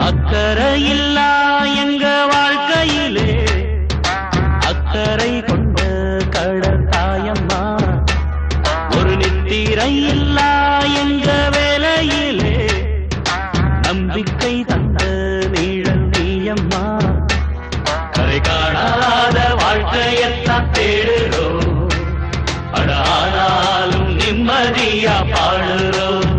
அக்கறையில்லா எங்க வாழ்க்கையிலே அக்கறை கொண்ட கடல் தாயம்மா ஒரு நித்திரை இல்லா எங்க வேலையிலே நம்பிக்கை தந்த நீழல் நீயம்மா கரை காணாத வாழ்க்கையத்தான் தேடுறோம் ஆனாலும் நிம்மதியா பாடுறோம்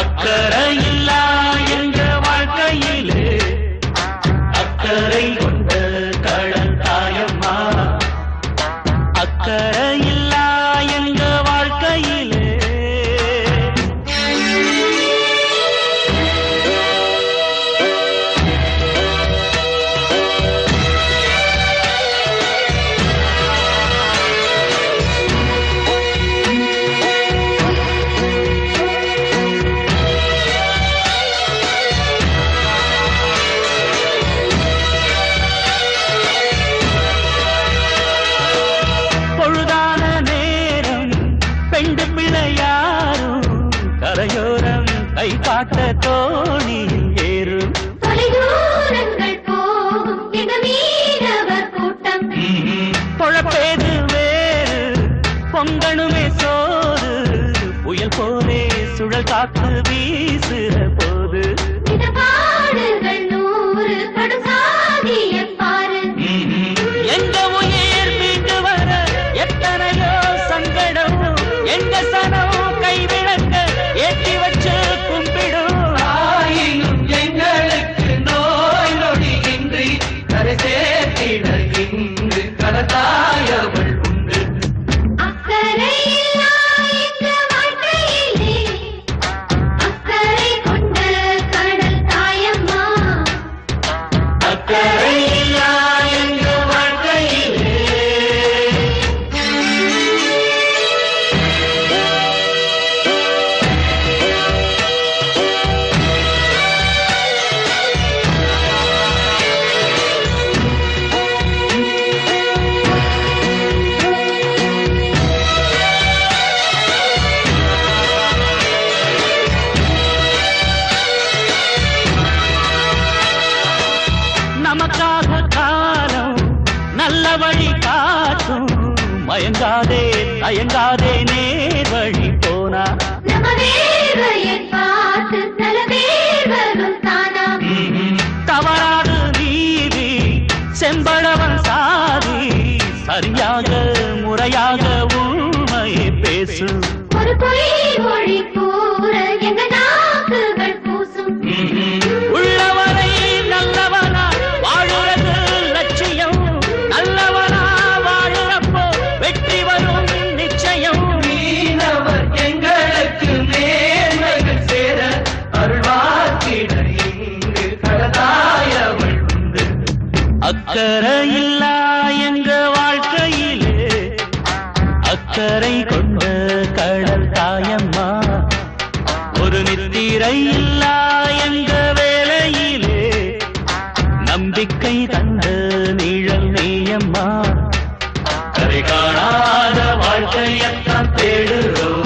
அக்கறையில்லா எங்க வாழ்க்கையிலே பொழுதான நேரம் பெண்டு பிள்ளையாரும் கரையோரம் கை காட்ட தோணியில் ஏறும் பொழப்பேது வேறு பொங்கணுமே சோறு புயல் போலே சுழல் காத்து வீசுற போது எங்க உயிர் மீண்டு வர எத்தனையோ சங்கடம் எங்க சனம் கைவிளக்க ஏற்றி வச்சு கும்பிடும் ஆயினும் எங்களுக்கு நோய் நொடி இன்றி கரை சேர்த்திட இன்று கடத்தாயவள் உண்டு அக்கறையில்லா எங்க வாழ்க்கையிலே அக்கறை கொண்ட கடல் தாயம்மா அக்கறையில்லா எங்க வாழ்க்கையிலே நமக்காக காலம் நல்ல வழி காட்டும் மயங்காதே தயங்காதே நேர் வழி போனா நம்ம வேர்வையை பார்த்து நல்ல வேர்வரும் தானா தவறாது நீதி செம்படவன் சாதி சரியாக முறையாக உண்மையை பேசு ஒரு பொய் மொழி கூற எங்க நாக்குகள் பூசும் உள்ளவரை நல்லவனா வாழுறது லட்சியம் நல்லவனா வாழுறப்போ வெற்றி வரும் நிச்சயம் மீனவர் எங்களுக்கு மேன்மைகள் சேர அருள்வாக்கிட இங்கு கடதாயவள் உண்டு அக்கறையில்லா எங்க வாழ்க்கையிலே அக்கறை கொண்ட கடல் தாயம்மா ஒரு நித்திரை இல்லா எங்க வேலையிலே நம்பிக்கை தந்த நீழல் நீயம்மா கரை காணாத வாழ்க்கையத்தான் தேடுறோம்